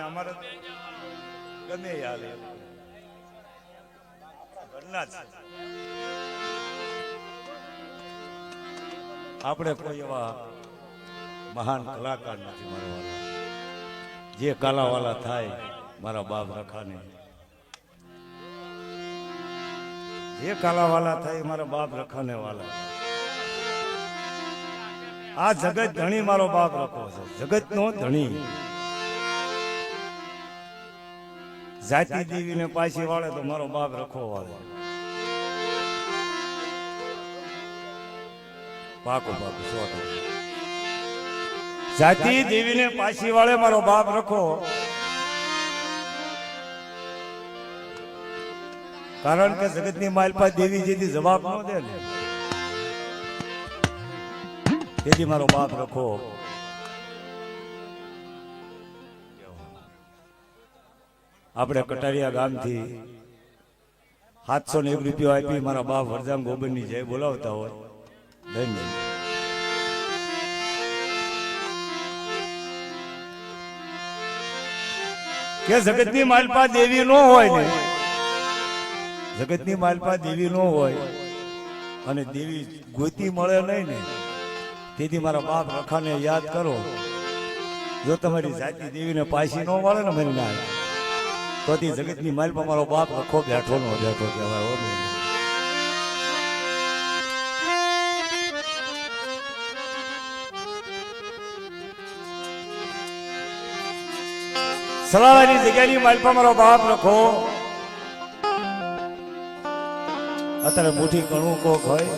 અમારે ગમે યાર ઘરના જ આપણે કોઈ એવા મહાન કલાકાર નથી મારા વાલા. જે કાલાવાલા થાય મારા બાપ રખાને, જે કાલાવાલા થાય મારા બાપ રખાને વાલા. આ જગત ધણી મારો બાપ રખો છે, જગત નો ધણી. જાતિ દેવીને પાછી વાળે તો મારો બાપ રખો વાળે. પાકો બાપ સો જાતિ દેવીને પાછી વાળે મારો બાપ રખો. કારણ કે જગતની માલપા દેવી જેથી જવાબ ન દે ને તેથી મારો બાપ રખો. આપણે કટારિયા ગામથી 701 રૂપિયા આપી મારા બાપ વરજામ ગોબરની જય બોલાવતા હોય. ધન્ય. કે જગતની માલપા દેવી નો હોય ને, જગતની માલપા દેવી નો હોય અને દેવી ગોતી મળે નહીં ને તેથી મારા બાપ રખાને યાદ કરો. જો તમારી જાતિ દેવીને પાછી ન મળે ને મારી ના તો જગતની માલપા મારો બાપ રખો બેઠો નો બેઠો કહેવાય. સલાવાની જગ્યાની માલપા મારો બાપ રખો. અત્યારે મુઠ્ઠી ઘણું કોક હોય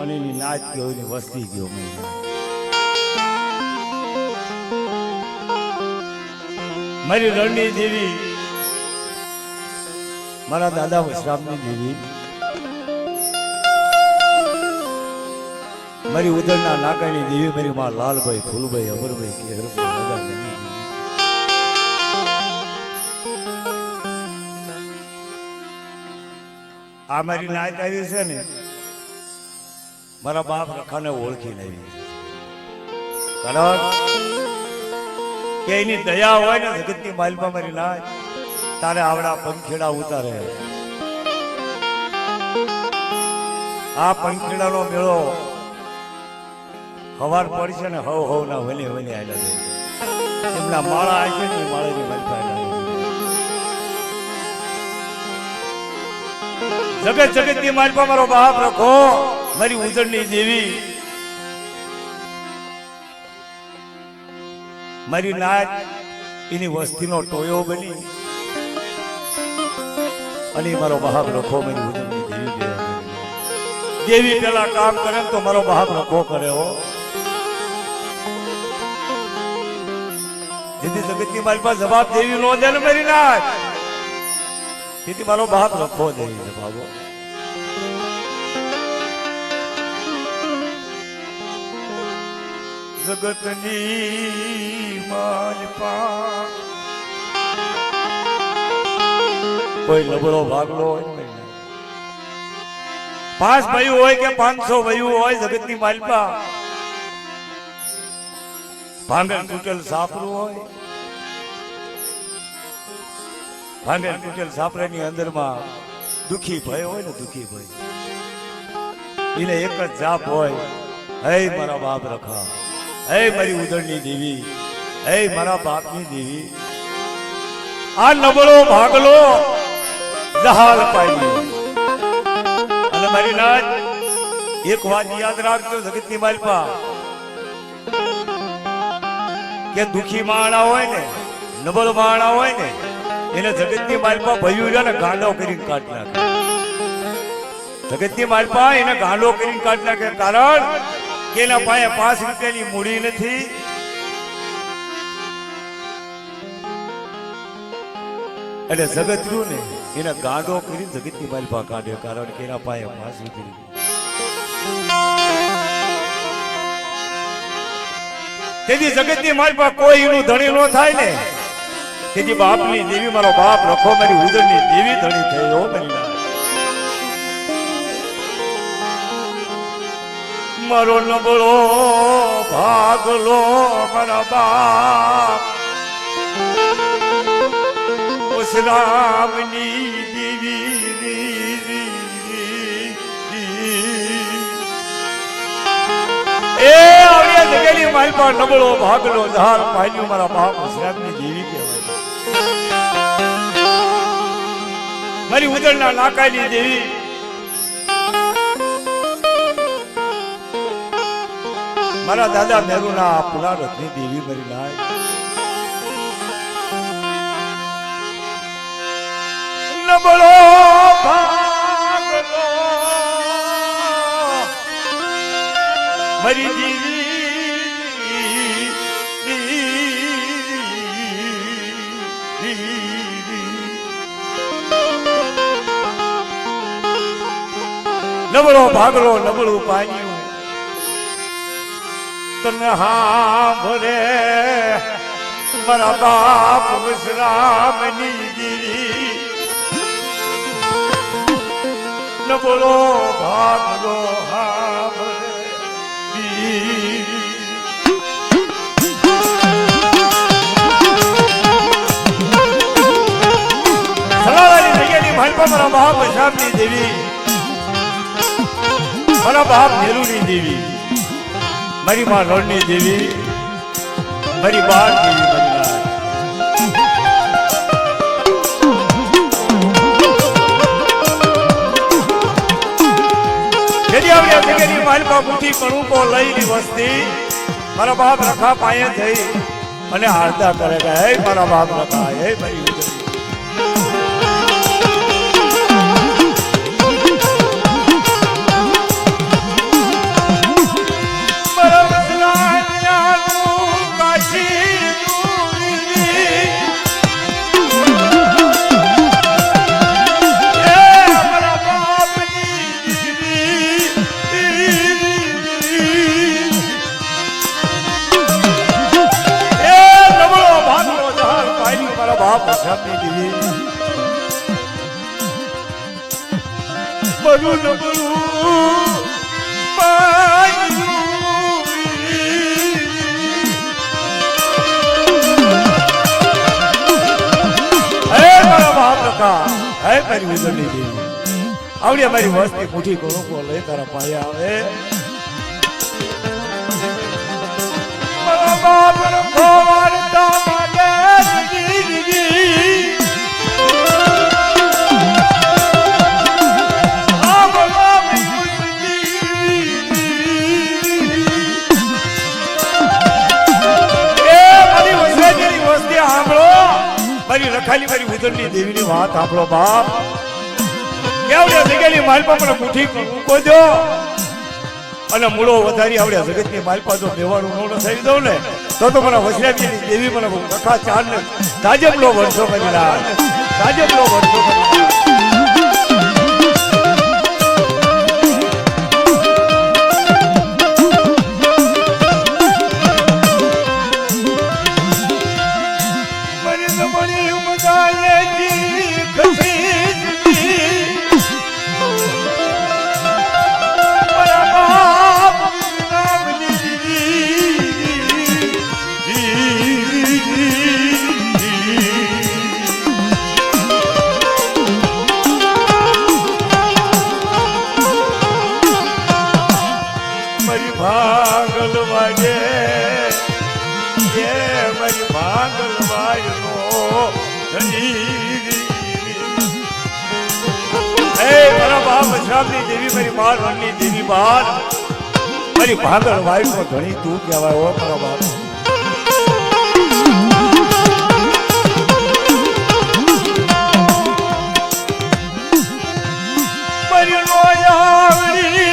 અને એની નાચ ગયો એની વસ્તી ગયો. મારી રણની દેવી, મારા દાદા વૈશ્રામની દેવી, મારી ઉદરના નાકાની દેવી, મારી માં લાલભાઈ, ફૂલભાઈ, અમરભાઈ, કેહરભાઈ, આ મારી નાચ આવી છે ને મારા બાપ રખાને ઓળખીને આવી. કારણ કે એની દયા હોય ને જગતની માલપા મારી નાચ તારે આવડા પંખેડા ઉતારે. આ પંખેડાનો મેળો હવાર પડશે ને હવ હવ ના વલી વલી આયલા છે. એમના માળા આવશે ને માળાની માલપા જગત જગતની માલપા મારો બાપ રખો. મારી ઉજળની દેવી, મારી નાચ એની વસ્તીનો ટોયો બની અને મારો બાપ રખો. મારી ઉજળની દેવી દેવી પેલા કામ કરે તો મારો બાપ રખો કરે હો. જેથી જગતની માલપા જવાબ દેવી નો દે ને મારી નાચ તેથી મારો બાપ રખો દેવી જવાબો. જગતની માલપા કોઈ નબળો ભાગલો હોય, 5 ભાઈઓ હોય કે 500 ભાઈઓ હોય, જગતની માલપા ભાંગેલ તૂટેલ સાપરું હોય. ભાંગેલ તૂટેલ સાપરાની અંદરમાં દુખી ભય હોય ને, દુખી ભય એને એક જ જાપ હોય, હે મારા બાપ રખા, હે મારી ઉદળની દેવી, હે મારા બાપની દેવી. આ નબળો ભાગલો જહાલ પાઈ. અને મારી નાચ એક વાત યાદ રાખજો જગતની માલપા કે દુખી માણા હોય ને, નબળ માણા હોય ને એને જગતની માલપા ભયું ને ગાંડો કરીને કાઢી નાખે. જગતની માલપા એને ગાંડો કરીને કાઢી નાખે. કારણ કે એના પાસે 5 રૂપિયાની મૂડી નથી. એટલે જગત રહ્યું ને એને ગાંડો કરીને જગતની માલપા કાઢે. કારણ કે એના પાસે 5 રૂપિયા. તેથી જગતની માલપા કોઈ એનું ધણી નો થાય ને તેથી બાપની દેવી મારો બાપ રખો. મારી ઉદરની દેવી ધણી થઈ હો મારી નાચ. મારો નબળો ભાગલો મારા બાપ રામની દેવી એ આવડે જગેલી મારી પર નબળો ભાગલો ધાર પાલ્યું મારા બાપ રામની દેવી કહેવાય મારી ઉદરના નાકાની દેવી મારા દાદા મેરુના પુરા રથની દેવી મારી લાય નબળો ભાગલો મારી નબળો ભાગલો નબળું પાન્યું તને હાંભળે મારા બાપ વિશ્રામની ગીરી નબળો ભાગલો હાંભળે સલાવાની જગ્યાની માલપા મારા બાપ વિશ્રામની દેવી મારા બાપ નેરુની દેવી મારી માં રણની દેવી મારી બાર દેવી માલમાં મુઠ્ઠી કણુકો લઈને વસ્તી મારા બાપ રખા પાયે થઈ અને આરતા કરે કે હે મારા બાપ રખા હે મારી ઉદરી બરું નબળું પાયું હે મારા બાપ રખા હે મારી ઉદરની દેવી આવડી અમારી વસ્તી મુઠ્ઠી કણુકો લઈ તારા પાયા આવે મારા બાપ રખો વાર્તા માટે મારી રખાલી મારી ઉદરની દેવીની વાત આપણો બાપ કેવડે જગ્યાની માલપા મને મુઠ્ઠી મૂકો દો અને મૂળો વધારી આવડે જગતની માલપા જો બેવાડું નોડો થઈ દઉં ને તો મને વસરાજીની દેવી મને રખા ચાર ને તાજબલો વર્ષો કરી તાજબલો વર્ષો કરી દેવી મારી બાર રણની દેવી બાર મારી ભાગળ વાયુ ઘણી તું કહેવાય હો મારા બાપ મારી લોયાવડી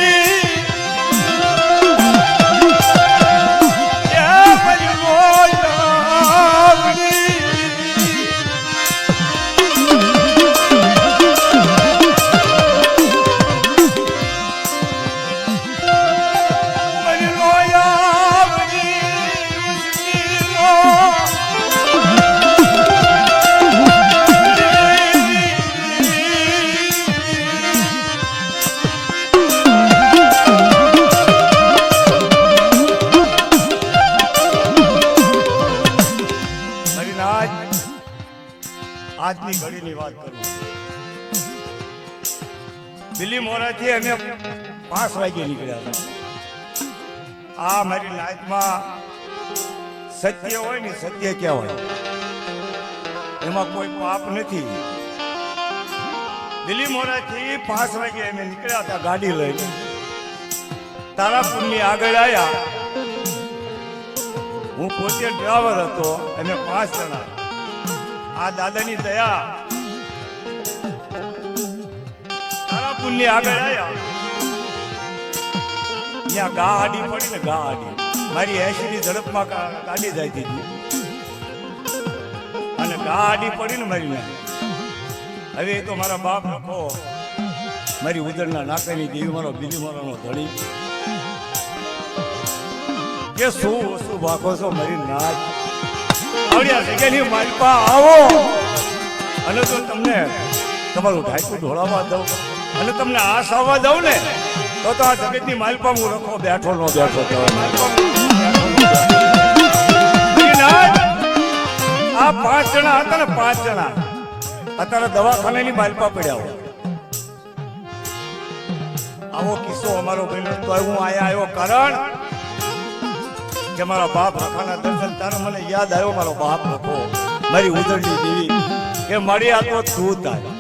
આજની ઘડીની વાત કરું. દિલ્હી મોરાથી અમે 5 વાગે નીકળ્યા હતા. આ મારી લાઈફમાં સત્ય હોય ને, સત્ય ક્યાં હોય, એમાં કોઈ પાપ નથી. દિલ્હી મોરાથી 5 વાગે અમે નીકળ્યા હતા ગાડી લઈને. તારાપુરની આગળ આવ્યા. હું પોતે ડ્રાઈવર હતો, અમે 5 જણા. આ દાદાની દયા. તારાપુરની આગળ આવ્યા, ત્યાં ગાડી પડી ને, ગાડી મારી 80 ની ઝડપમાં ગાડી જાય હતી અને ગાડી પડી ને મારી ના. હવે એ તો મારા બાપ રાખો, મારી ઉદરના નાકાની દેવી, મારો બીજી મારાનો ધણી, કે શું વસ્તુ ભાખો છો મારી નાચ. આવડ્યા જગ્યાની મારી પાસે આવો અને તો તમને તમારું ઢાંકું ઢોળાવવા દઉં અને તમને આશ આવવા દઉં ને, તો આ જગતની માલપા હું રખો બેઠો નો બેઠો. આ 5 જણા હતા ને, 5 જણા અત્યારે દવાખાનાની માલપા પડ્યા હોય. આવો કિસ્સો અમારો બન્યો. તો હું આયા આવ્યો કારણ કે મારા બાપ રખાના દર્શન તારે મને યાદ આવ્યો. મારો બાપ રખો, મારી ઉદરની દેવી, કે મારી આ તો તું તારી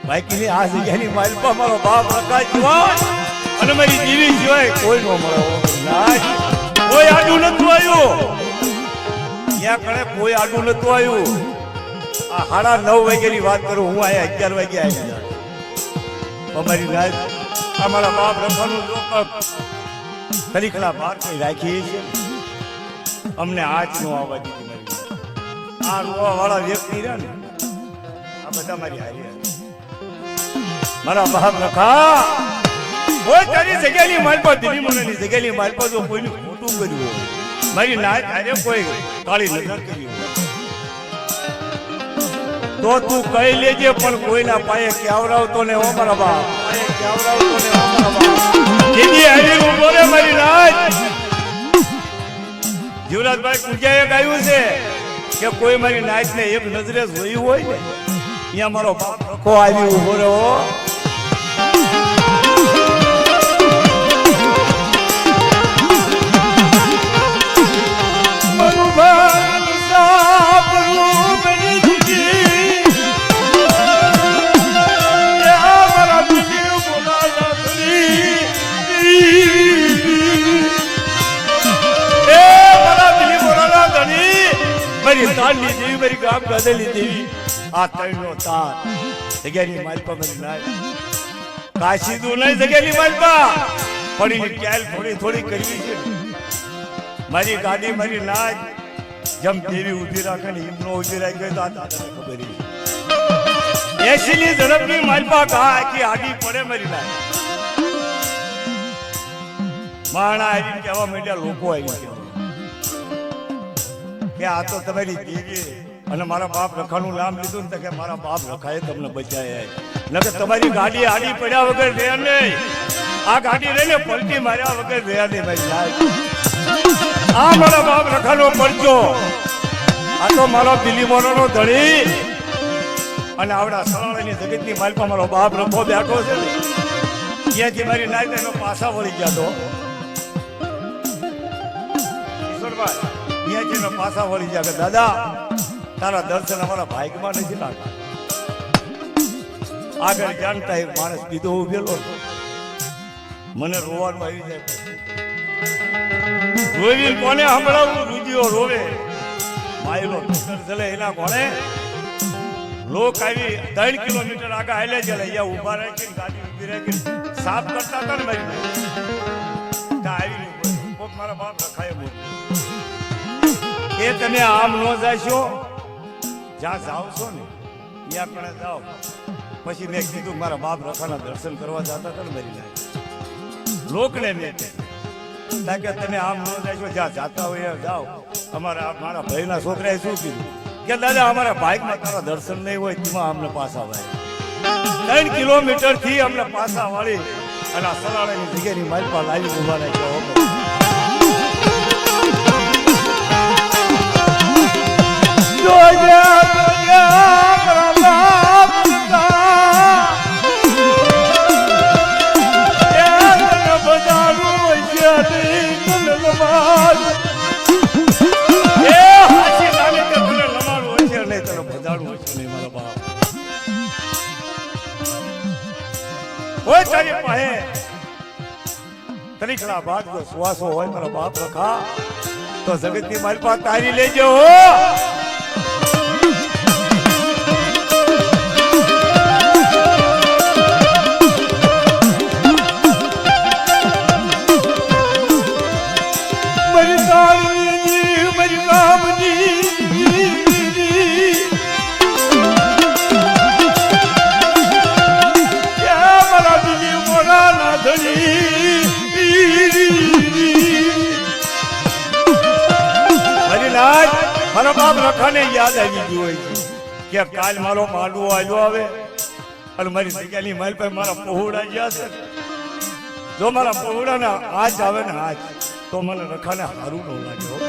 બાઈકની આ જગ્યાની માલપા મારો બાપ રખા જીવા અને મારી દેવી સિવાય કોઈ નો મળે. કોઈ આડું નતું આવ્યું ત્યાં કણે, કોઈ આડું નતું આવ્યું. આ 9:30 વાગ્યાની વાત કરું, હું આયા 11 વાગે આવી જાય. અમારી રાત અમારા બાપ રખવાનું તરીકલા બહાર કઈ રાખી છે, અમને આજ નો આવવા દીધી. મારી આ રોવા વાળા વ્યક્તિ રહ્યા ને, આ બધા મારી હારી. મારા બાપ રખા કોઈ તારી જગ્યાની માલપા, દિલ્હી મોરાની જગ્યાની માલપા જો કોઈનું ખોટું કર્યું હોય, મારી નાય તારે કોઈ કાળી નજર કરી હોય તો તું કહી લેજે, પણ કોઈના પાયે ક્યાવરાવતો ને. ઓ મારા બાપ પાયે ક્યાવરાવતો ને. ઓ મારા બાપ દીદી હારી ઉભો રે મારી નાય. જીવરાજભાઈ કુંજાએ ગાયું છે કે કોઈ મારી નાચ ને એક નજરે જોયું હોય ને, અહીંયા મારો બાપ રખો આવી ઉભો રહ્યો. તારની દેવી, મારી ગામ ગાદેલી દેવી, આ ત્રણનો તાર જગ્યાની માલપા મારી નાય. કાશી દૂર નહીં જગ્યાની માલપા પડી ક્યાલ થોડી થોડી કરવી છે. મારી ગાડી મારી નાય જેમ દેવી ઉભી રાખે ને, એમનો ઉભી રાખી તો આ દાદાને ખબર છે. 80 ની ઝડપની માલપા આખી આડી પડે મારી નાય. માણા આવી કહેવા માંડ્યા, લોકો આવી કહેવા કે આ તો તમારી દેવી અને મારા બાપ રખાનું નામ લીધું ને, કે મારા બાપ રખાએ તમને બચાયા. નકર તમારી ગાડી આડી પડ્યા વગર રહ્યા નહીં. આ ગાડી રહીને પલટી માર્યા વગર રહ્યા નહીં ભાઈ. આ મારા બાપ રખાનો પરચો, આ તો મારો દિલ્હી મોરાનો ધણી અને આવડા સરાણાની જગતની માલપા મારો બાપ રખો બેઠો છે ને, ત્યાંથી મારી નાય એનો પાછા વળી ગયા. તો ઈશ્વરભાઈ ત્યાંથી પાછા વળી ગયા કે દાદા તારા દર્શન અમારા ભાગ્યમાં નથી લાગતા. આગળ જાણતા એક માણસ બીજો ઉભેલો, મને રોવાનું આવી જાય. રોવી કોને સંભળાવું? રૂજીઓ રોવે, માયલો ચલે એના કોને. લોક આવી 3 કિલોમીટર આગળ હાલે છે, અહીંયા ઉભા રાખીને ગાડી ઉભી રાખીને સાફ કરતા હતા ને મારી આવી મારા બાપ રખાય બોલ કે તમે આમ ન જાશો, જ્યાં જાઓ છો ને ત્યાં કણે જાઓ. પછી મેં કીધું મારા બાપ રખાના દર્શન કરવા જતા હતા ને મારી નાય લોકને મેં કે તમે આમ ન જાશો, જ્યાં જાતા હોય જાઓ. મારા ભાઈના છોકરાએ શું કીધું કે દાદા અમારા બાઇકમાં તારા દર્શન નહીં હોય, તેમાં અમને પાછા વાળી 3 કિલોમીટર થી અમને પાછા વાળી અને આ સલાણાની જગ્યાની માલપા લાવી ઉભા રાખ્યો. નીકળ્યા બાદ જો શ્વાસો હોય મારા બાપ રખા તો જગતની મારી પાસે તારી લેજો હો. મારી તારી મારી કામની મારા બાપ રખાને યાદ આવી ગયું હોય કે કાલ મારો માંડવો આવ્યો આવે અને મારી જગ્યાની માલ પર મારા પહોળા ગયા છે. જો મારા પહોળાના આજ આવે ને આજ તો મને રખાને સારું ન લાગ્યો.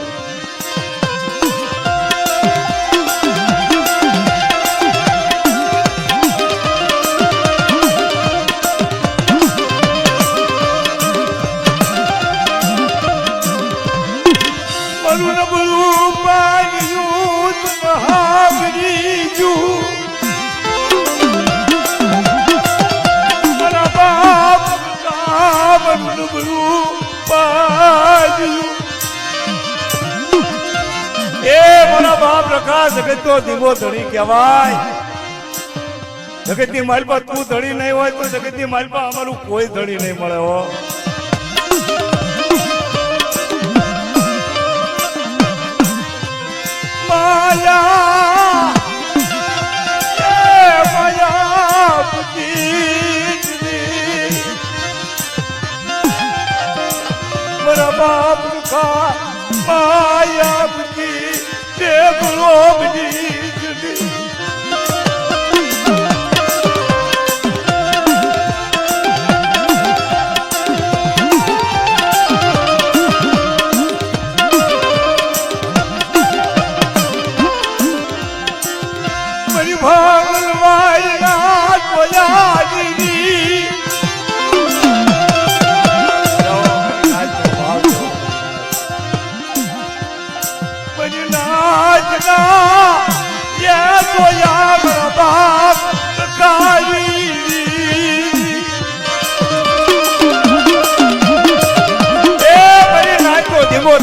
જગત તો દીવો ધણી કહેવાય. જગત ની માલ પર તું ધણી નહીં હોય તો જગત ની માલ પર અમારું કોઈ ધણી નહીં મળે હો. માયા મારા બાપ કા માયા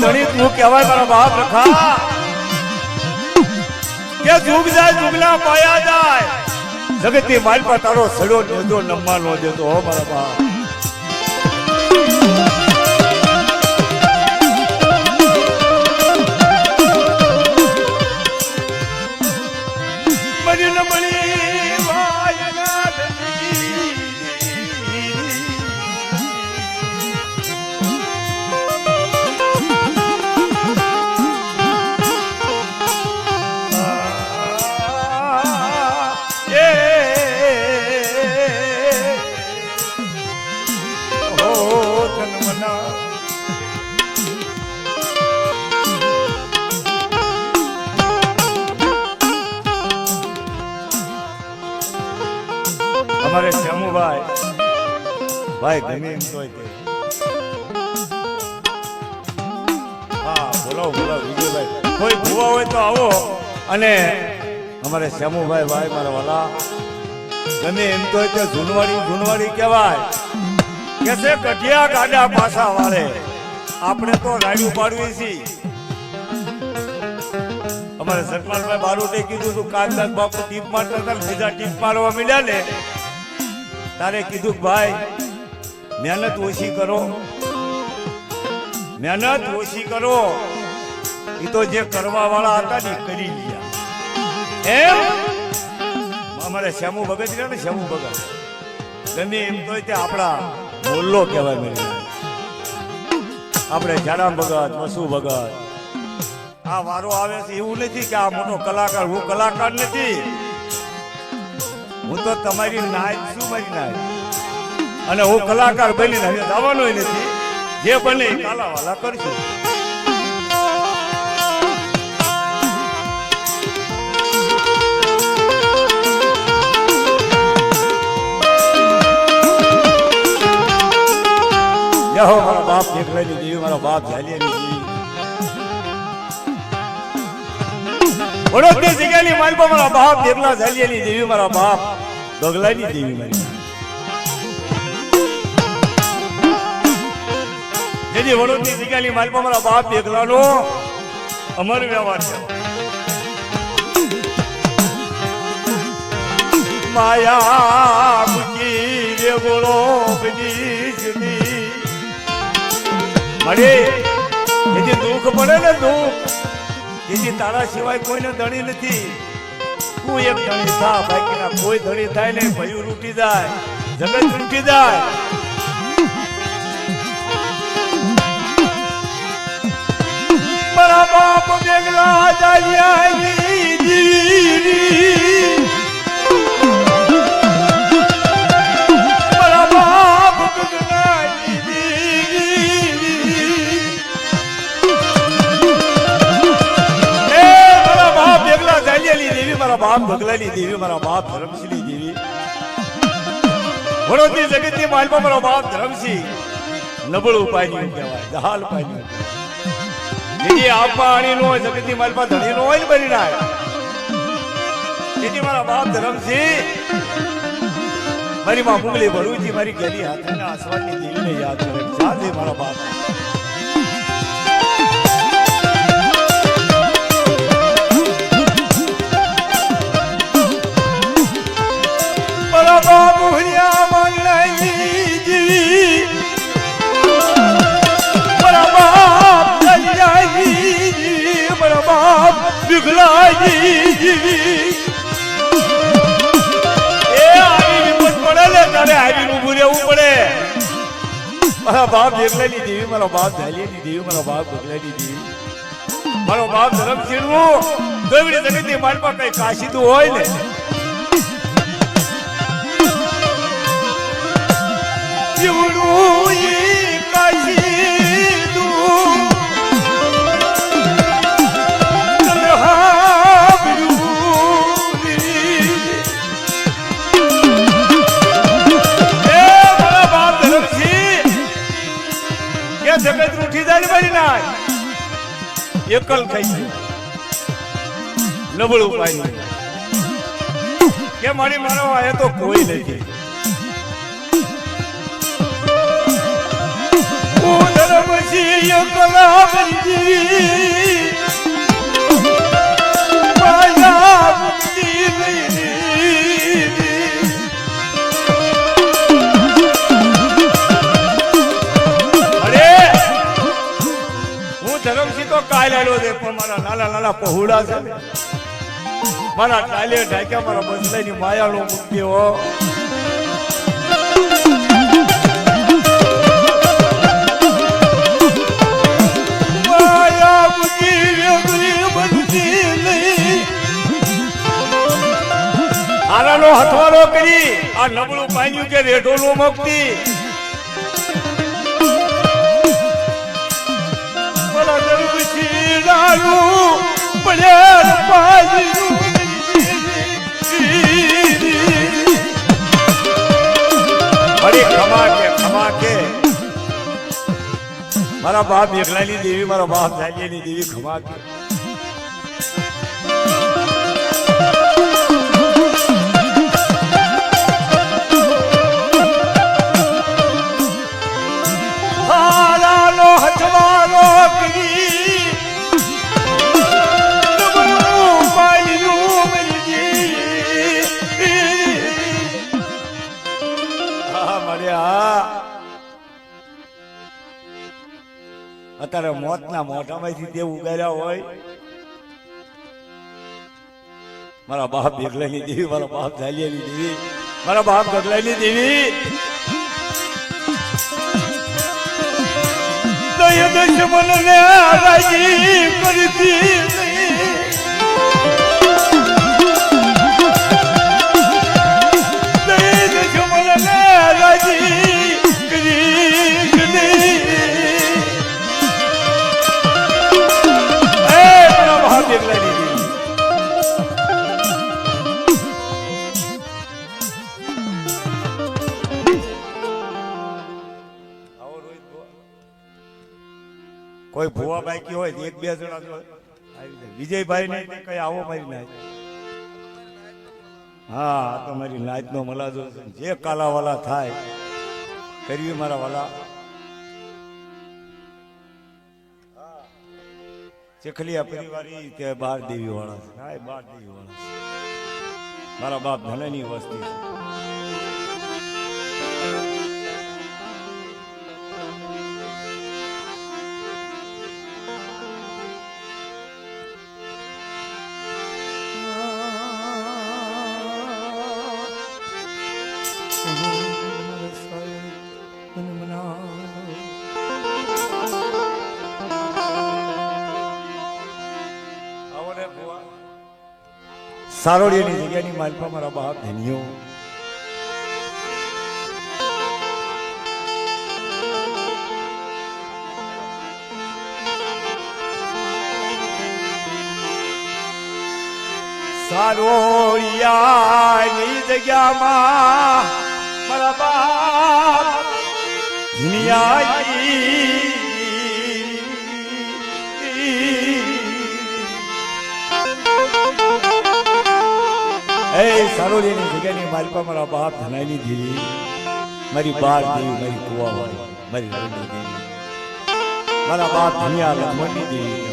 ધણી તું કહેવાય મારા બાપ રખા કે જુગ જાય જુગના પાયા જાય. જગત ની માલ પર તારો સડો નોંધો નમવા નો દેતો હો મારા બાપ. અમારે શ્યામુભાઈ ભાઈ ગમે એમ તો હા બોલાવો વિજયભાઈ કોઈ ભૂવા હોય તો આવો. અને અમારે શ્યામુભાઈ ભાઈ મારા વાલા ગમે એમ તો જૂનવાડી કહેવાય કે છે કઢિયા ગાડા પાછા વાળે. આપણે તો રાડ્યું પાડવી છીએ. અમારે સતપાલભાઈ બારોટે કીધું તું કાંતાક બાપુ ટીપ મારતા હતા બીજા ટીપ મારવા મળ્યા ને તારે કીધું કે ભાઈ મહેનત ઓછી કરો. એ તો જે કરવા વાળા હતા ને કરી ગયા. એમ અમારે શ્યામુ ભગત રહ્યા ને શ્યામુ ભગત ગમે એમ તો આપણા બોલ્લો કહેવાય. મેં આપણે જાડામ ભગત વસુ ભગત આ વારો આવે છે એવું નથી કે આ મોટો કલાકાર. હું કલાકાર નથી, હું તો તમારી નાચ છું, મારી નાચ. અને હું કલાકાર બનીને હવે જવાનો નથી. જે બને એ કાલાવાલા કરશું. મારા બાપ દેખલાની દેવી, મારા બાપ ઝાલિયાની દેવી, વડોદરી જગ્યાની માલપા મારા બાપ દેખલા ઝાલિયાની દેવી, મારા બાપ દગલાની દેવી મારી. જેથી વડોદની જગ્યાની માલપા મારા બાપ એકલાનો અમર વ્યવહાર છે માયા મુકી રે ગોળો બની મળે જેથી દુઃખ પડે ને દુઃખ જેથી તારા સિવાય કોઈને ધણી નથી તું એક ધણી થા બાકીના કોઈ ધણી થાય ને ભયું રૂટી જાય જગત રૂટી જાય મારા બાપ બેગલા જાલિયા મારા બાપ ભગલાની દેવી મારા બાપ ધરમશીલી દેવી વડોદની જગતની માલમાં મારો બાપ ધરમસિંહ નબળું ઉપાયની કહેવાય દહાલ ઉપાયની જેથી આપમાં આણી નો જગતની માલમાં ધણી નો હોય ને બની નાય જેથી મારા બાપ ધરમસિંહ મારી માં મુગલી ભરૂચી મારી ગેલી હાથના આસવાદની દેવીને યાદ કરે સાથે મારા બાપ બાબુ હરિયા મંગલાજી મારા બાપ દલિયાજી મારા બાપ બિગલાજી એ આવી વિપત પડે ને તારે આવી ઊભું રહેવું પડે મારા બાપ બિગલાની દેવી મારા બાપ દલિયાની દેવી મારા બાપ બિગલાની દેવી મારો બાપ ધરમસિંહનું દોવડી જગતની માલમાં કઈ કાશીતું હોય ને જગત ઉઠી જાય ને મારી ના એકલ થઈ નબળું પાઈ કે મારી મારો આ તો કોઈ નથી ધરમસિંહ એકલા બની માયા મુક્તિ ધરમસિંહ તો કાયલો છે પણ મારા નાના નાના પહોળા છે મારા ટાલે ઢાક્યા મારા બદલાની માયાનો મુક્તિ હો માયા મુક્તિ આરાનો હથવારો કરી આ નબળું પાન્યું કે રેઢો નો મુક્તિ મારા બાપ એકલાની દેવી મારા બાપ જાલિયાની દેવી ખમા કે હારાનો હથવારો કરી અત્યારે મોતના મોઢામાંથી દેવ ઉગાર્યા હોય મારા બાપ બેગલાની દેવી મારા બાપ જાલિયાની દેવી મારા બાપ ગગલાની દેવી દય દુશ્મનને રાજી કરતી કોઈ ભુવા બાકી હોય એક બે જણા વિજયભાઈ ને કઈ આવો મારી નાચ હા તો મારી નાચ નો મલાજો જે કાલા વાલા થાય કરવી મારા વાલા ચખલિયા પરિવારી કે 12 દેવી વાળા છે. હા, 12 દેવી વાળા છે. મારા બાપ ધનેની વસ્તી છે. સારોડિયાની જગ્યાની માલપા મારા બાપ ધન્યો સારોડિયાની જગ્યામાં મારા બાપ ધન્યાઈ સારોડિયાની જગ્યાની માલપા મારા બાપ ધનાઈની દેવી મારી 12 દેવી મારી કુવાવાળી મારી રણની દેવી મારા બાપ ધનિયા લક્ષ્મણની દેવી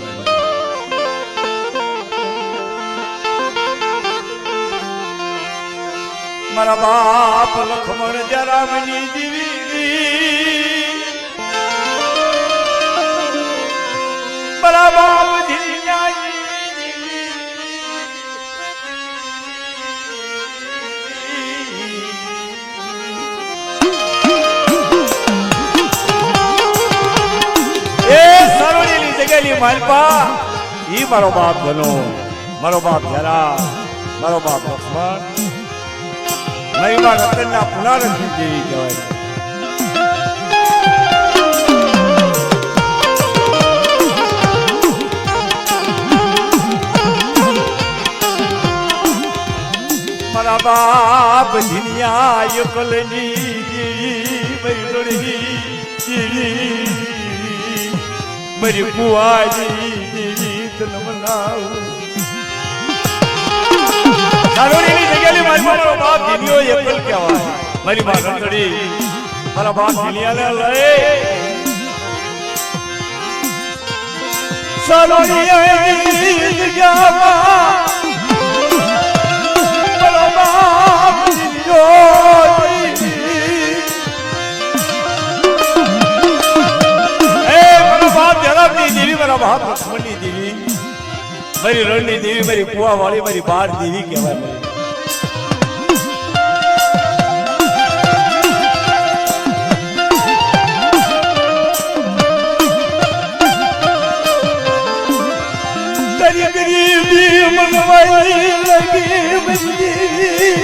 મારા બાપ લક્ષ્મણ જરામની દેવી મારા બાપ ધનિયા માલપા ઈ મારો બાપ ધનો મારો બાપ જરા મારો બાપ લક્ષ્મણ મહિમા રતનના પુનરાવર્તન જેવી કહેવાય. મારા બાપ ધનિયા એકલની મારી લોડી મારી બુઆજી તનમનાવું સારોડીની જગ્યાએ મારી મારો બાપ ધનિયો એકલ કહેવાય. મારી માં રંગડી મારા બાપ ધનિયાને લઈ સારોડીની જગ્યામાં મારો બાપ ધનિયો દેવી મારા બાપ લક્ષ્મણની દેવી મારી રણની દેવી મારી કુવા વાળી મારી 12 દેવી કહેવાય. તારી ગરીબી મનવાઈ લગી બજી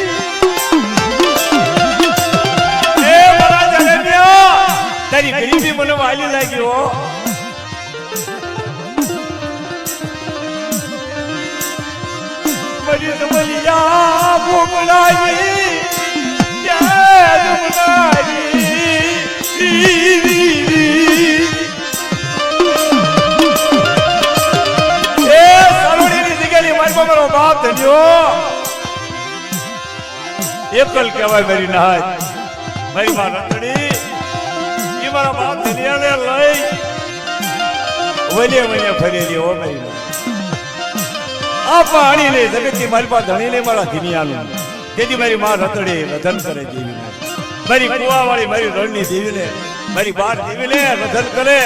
એ મારા જગન્યા તારી ગરીબી મનવાઈ લાગ્યો મલિયા ભોગલાઈ મારો બાપ ધન્યો એકલ કહેવાય મારી નાય મારી માં રતડી ઈ મારા બાપ ધનિયાને લઈ વલે વલે ફરેલી હો મારી આ પાણી લે જગતની મારી પાસે ધણી લે મારા ધનિયાનું તેથી મારી માં રતડી રધન કરે દેવી મારી કુવા વાળી મારી રણની દેવીને મારી 12 દેવીને રધન કરે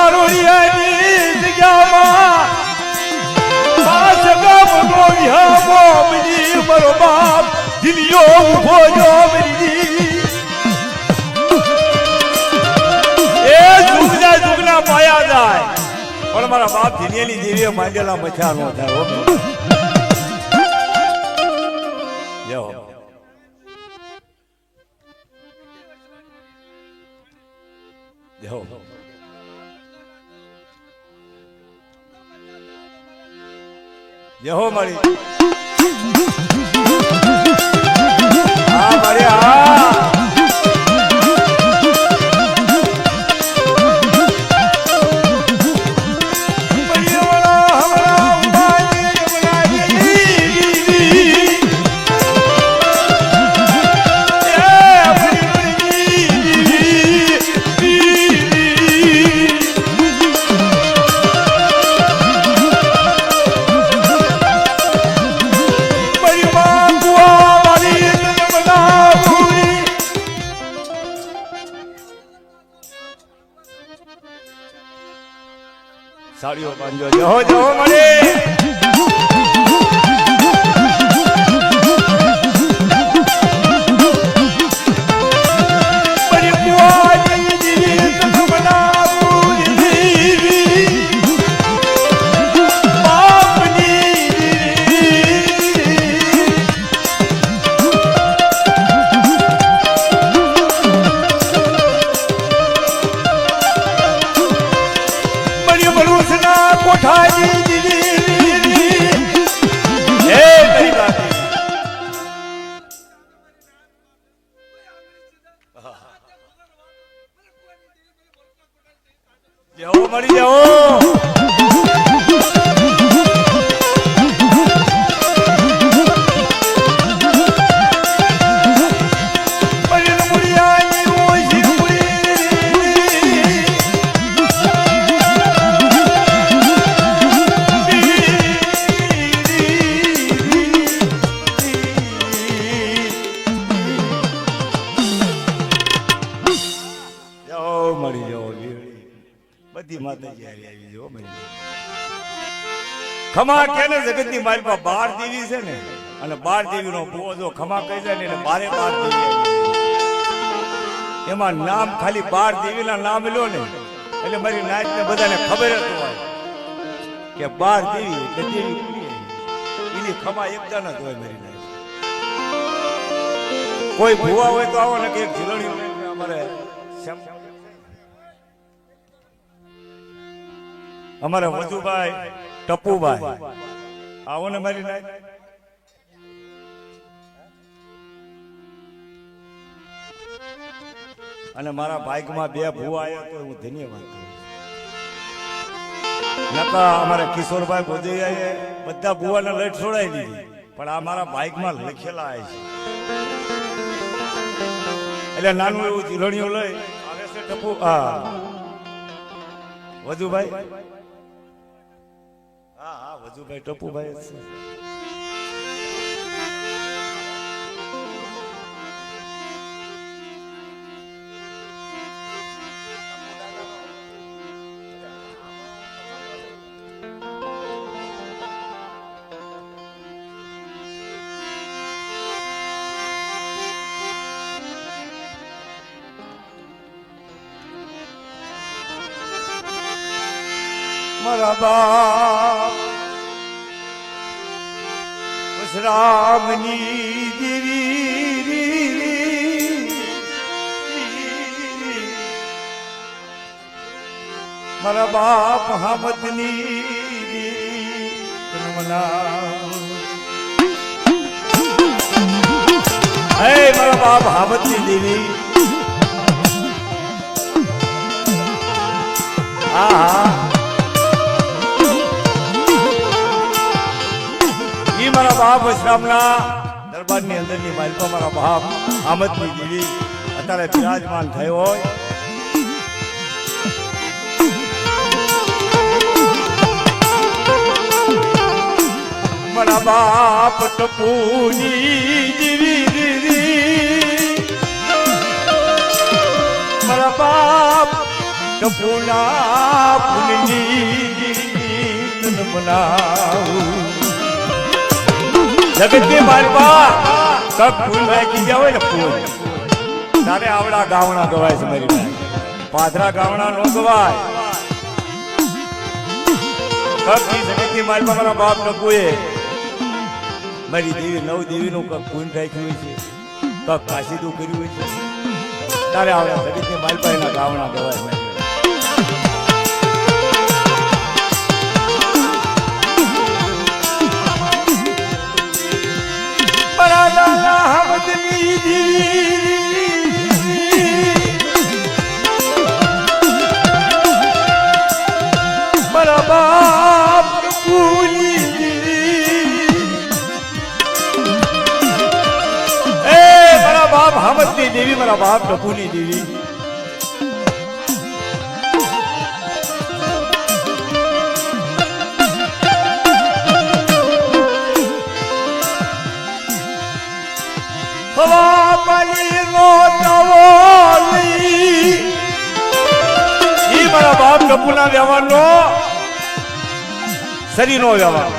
સારોડિયાની જગ્યામાં પાસ ગામનો વિહામો બની મારો બાપ દિલિયો ઉભો જો બની એ જુગના પાયા જાય પણ મારા બાપ દિલિયાની દેવીએ માંડેલા મચા નો થાય જો જો यहो मारी हाँ मारी हाँ સાડીઓ બાંધો જહો જહો મળે મળી જાઓ ખમા કે ને જગતની મારી પાસે 12 દેવી છે ને અને 12 દેવીનો ભૂવો જો ખમા કહી જાય ને એટલે 12 દેવી એમાં નામ ખાલી 12 દેવીના નામ લો ને એટલે મારી નાચને બધાને ખબર જ હોય કે 12 દેવી એટલે દેવી એની ખમા એકદમ જ હોય મારી નાચ કોઈ ભૂવા હોય તો આવો ને કે એક ઝીલણી અમારે વજુભાઈ ટપુભાઈ આવો ને મારી નાય અને મારા બાઇકમાં 2 ભૂવા આવ્યા તો હું ધન્યવાદ કરું નકા અમારા કિશોરભાઈ બોધૈયાએ બધા ભૂવાને લઈ છોડાવી દીધી પણ આ મારા બાઇકમાં લખેલા આવે છે એટલે નાનું એવું ઝીલણીઓ લઈ આવે છે ટપુ વજુભાઈ હા વજુભાઈ ટપુભાઈ છે મારા બાપ રામની દેવી મારા બાપ હામદની મારા બાપ હામદની દેવી હા મારા બાપ વશરામના દરબારની અંદરની માલિકો મારા બાપ આમદની દેવી અત્યારે બિરાજમાન થયો હોય મારા બાપ ટપુની દેવી મારા બાપ ટપુના ફૂલની બનાવું જગતની માલપા કક ફૂલ રાખી ગયા હોય ને ફૂલ તારે આવડા ગાવણા ગવાય છે મારી ભાઈ પાથરા ગાવણા નો ગવાય કક જગતની માલપા મારા બાપ ટપુએ મારી દેવી 9 દેવીનું કક ફૂલ રાખ્યું છે કક કાશીદું કર્યું હોય છે તારે આવડા જગતની માલપા એના ગાવણા ગવાય મારી મારા બાપ ટપુની દેવી મારા બાપ હામદની દેવી મારા બાપ ટપુની દેવી હવા પાણી નો તવોલી ઈ મારા બાપ ટપુના વ્યવહારનો શરીરનો વ્યવહાર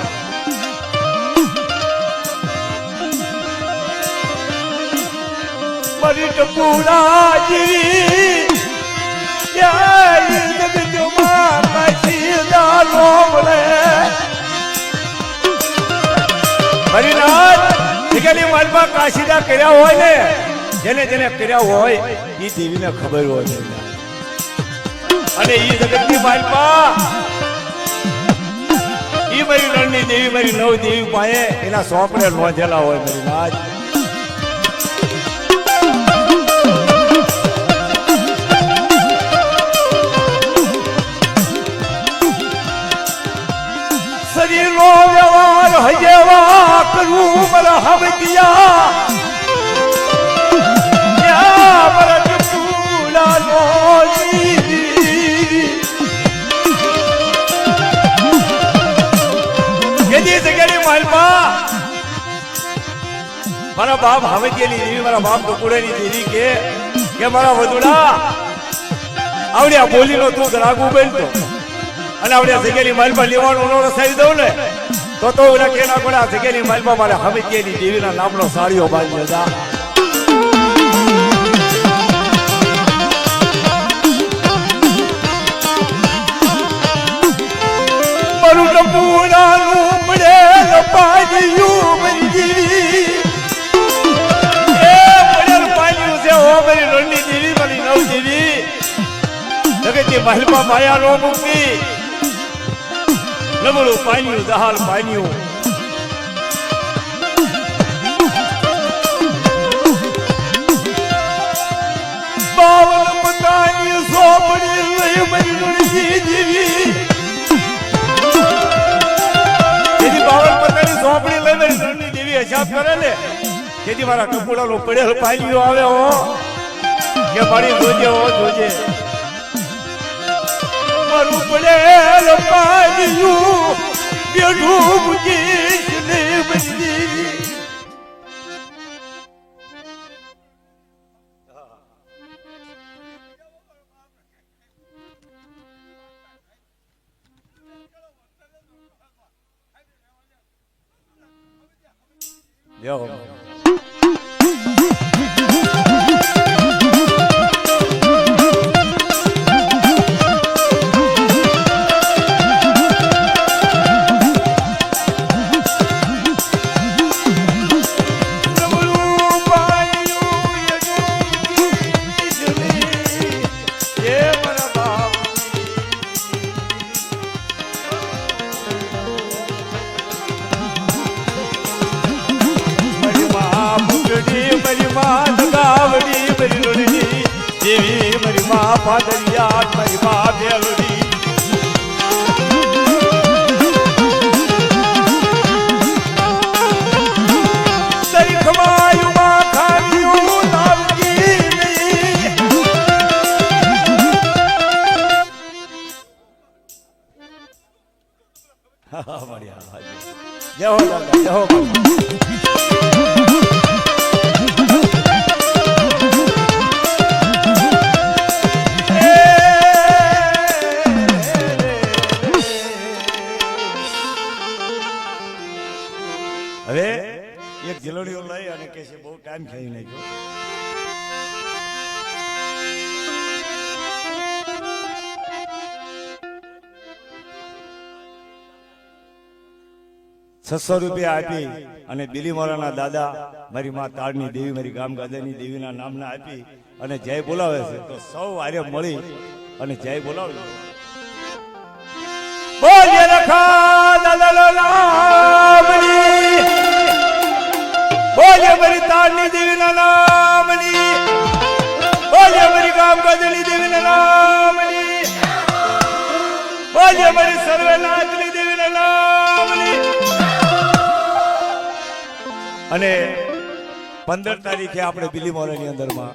મારી ટપુડાજી જગતમાં કાશીદા લોમલે હરિનાથ નિકેલી માલમાં કાશીદા કર્યા હોય ને જેને જેને કર્યા હોય એ દેવીને ખબર હોય અને એ જગતની માલમાં એ મારી રણની દેવી મારી નવ દેવી પાસે એના સોંપડે નોંધેલા હોય મારી નાથ શરીરનો વ્યવહાર હજેવા કરું મારા હવતિયા મારા ટપુડાનો મારા બાપ હવતિયાની દેવી મારા બાપ ટપુડાની દેવી કે મારા વધુડા આવડ્યા બોલીનો તું ગ્રાગુ બનતો અને આપણે જગ્યાની માલમાં લેવાનું નો રસાવી દઉં ને તો ઓલા કેના કોના જગ્યાની માલમાં મારે હવતિયાની દેવીના નામનો સાડીઓ બાંધી લેતા મારું ટપુડાનું મળે પાડ્યું મંજીરી એ મળેલ પાડ્યું છે હો મારી રણની દેવી મારી નવ દેવી જગતની મહેલમાં માયા નો મૂકી નબળું પાન્યું દહાલ પાન્યું બાવન પતાની સોપડી લઈ મારી રણજી દેવી જેથી બાવન પતાની સોપડી લઈ મારી રણની દેવી હિસાબ કરે ને જેથી મારા ટપુડાનો પડેલ પાન્યું આવે હો કે મારી જોજે હો જોજે મારું પડેલ પાડ્યું બેઠું મૂકીશ ને મંદિર દેવી મારી માં પાદરિયા મારી માં બેલડી તારી ખમાયું માં ખાયું લાવજી હા મળ્યા જય હો દાદા જય હો હવે એક જલોડીઓ લઈ અને કે છે બહુ ટાઈમ ખાઈ નાખ્યો ₹600 આપી અને બિલીમોરાના દાદા મારી માં તાળની દેવી મારી ગામ ગાદાની દેવીના નામના આપી અને જય બોલાવે છે તો સૌ આરે મળી અને જય બોલાવ્યો બોલીએ રખા દાદા નામની બોલીએ મારી તાળની દેવીના નામની બોલીએ મારી ગામ ગાદાની દેવીના નામની બોલીએ મારી સર્વેનાથની દેવીના નામની અને 15 તારીખે આપણે બિલીમોરાની અંદરમાં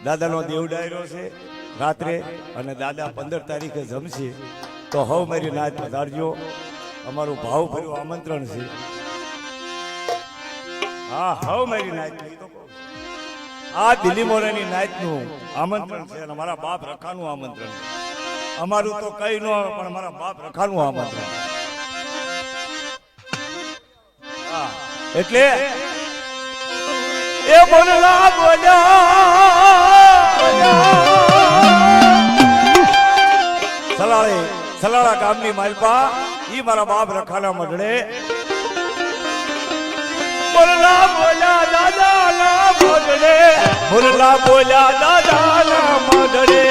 દાદાનો દેવ ડાયરો છે રાત્રે અને દાદા 15 તારીખે જમશે તો હવે મારી નાચ પધારજો અમારું ભાવભર્યું આમંત્રણ છે હા હવે મારી નાચ આ બિલીમોરાની નાચનું આમંત્રણ છે અને મારા બાપ રખાનું આમંત્રણ અમારું તો કઈ ન પણ મારા બાપ રખાનું આમંત્રણ એટલે એ બોલલા સલાળા ગામની માલપા ઈ મારા બાપ રખાના મઢડે બોલલા બોલ્યા દાદા ના મઢડે બોલલા બોલ્યા દાદા ના મઢડે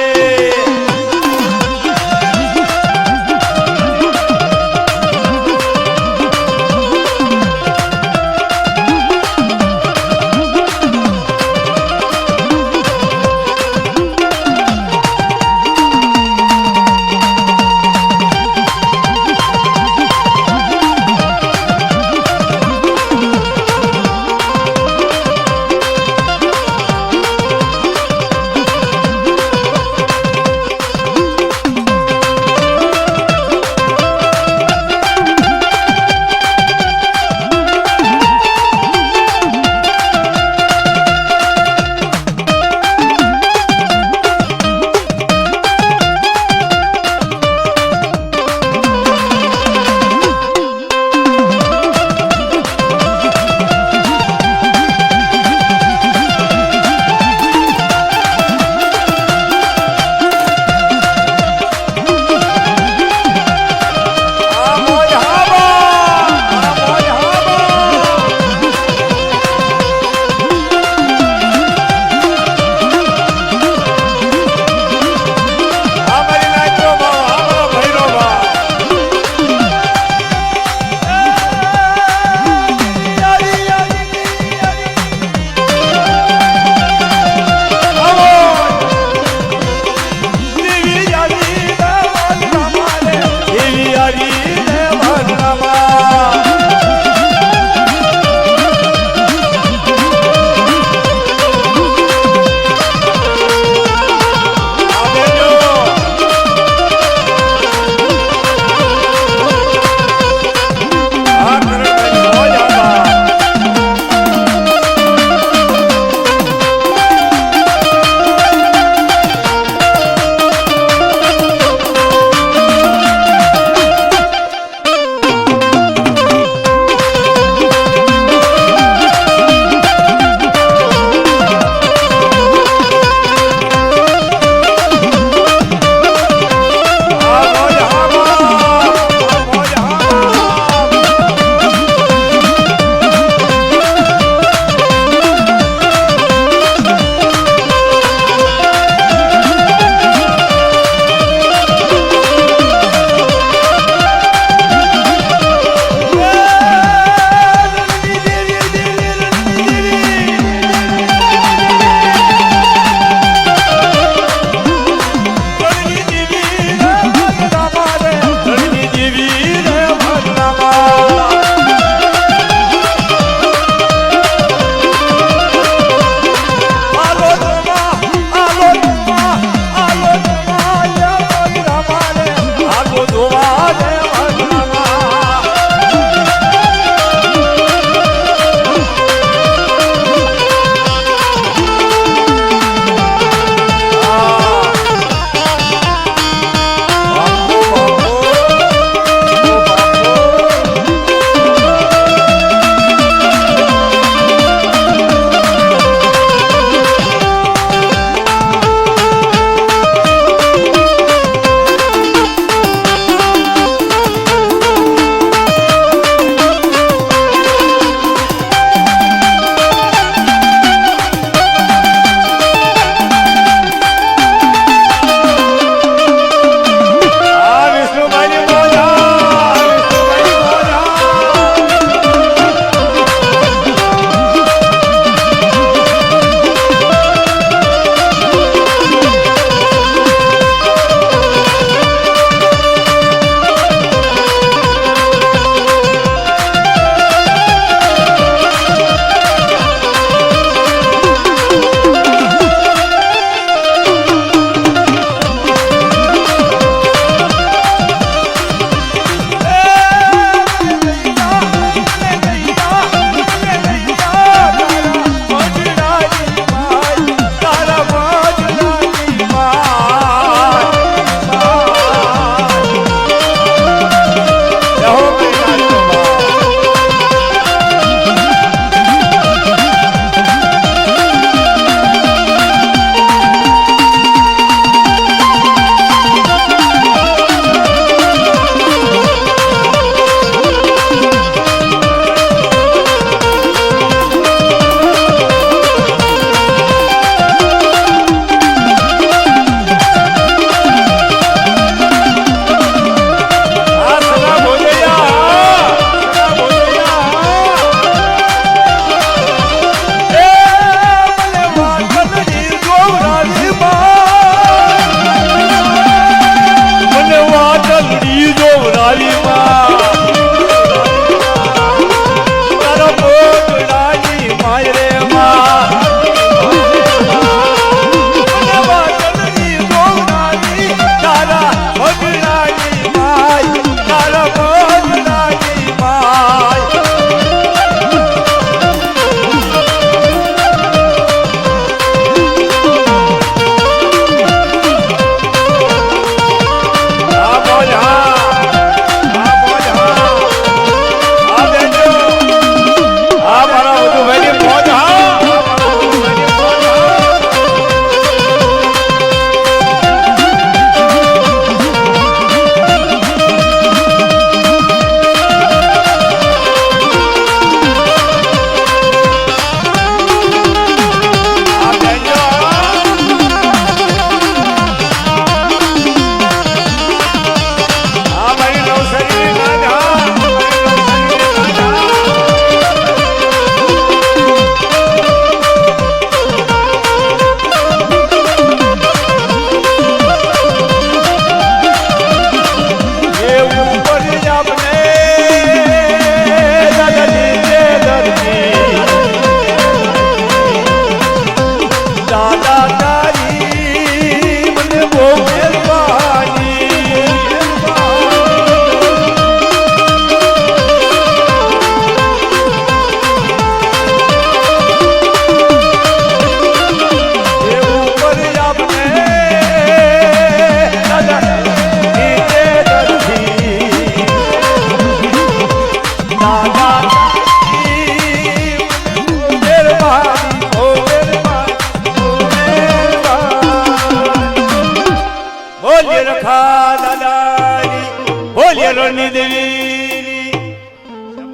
રણની દેવી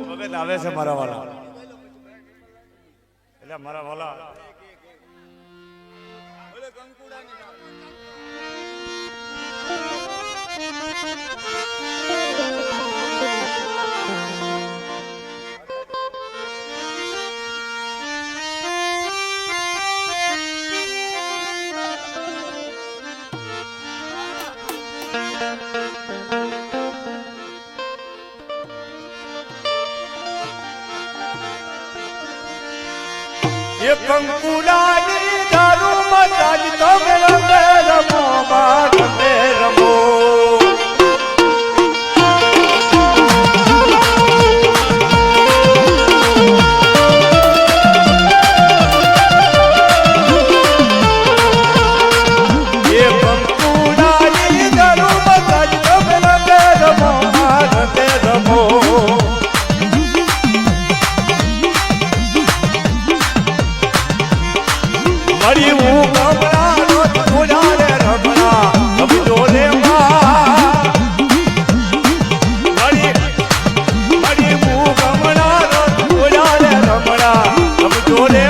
વખત આવે છે મારા વાલા એટલે મારા વાલા એ કંકુડાની દારૂ માં તમે રમે રમો માં રમે રમો એ કંકુડાની દારૂ માં તમે રમે રમો માં રમે રમો મરી હું ગમણા નો થોડા રે રમણા સમજો રે મરી હું ગમણા નો થોડા રે રમણા સમજો રે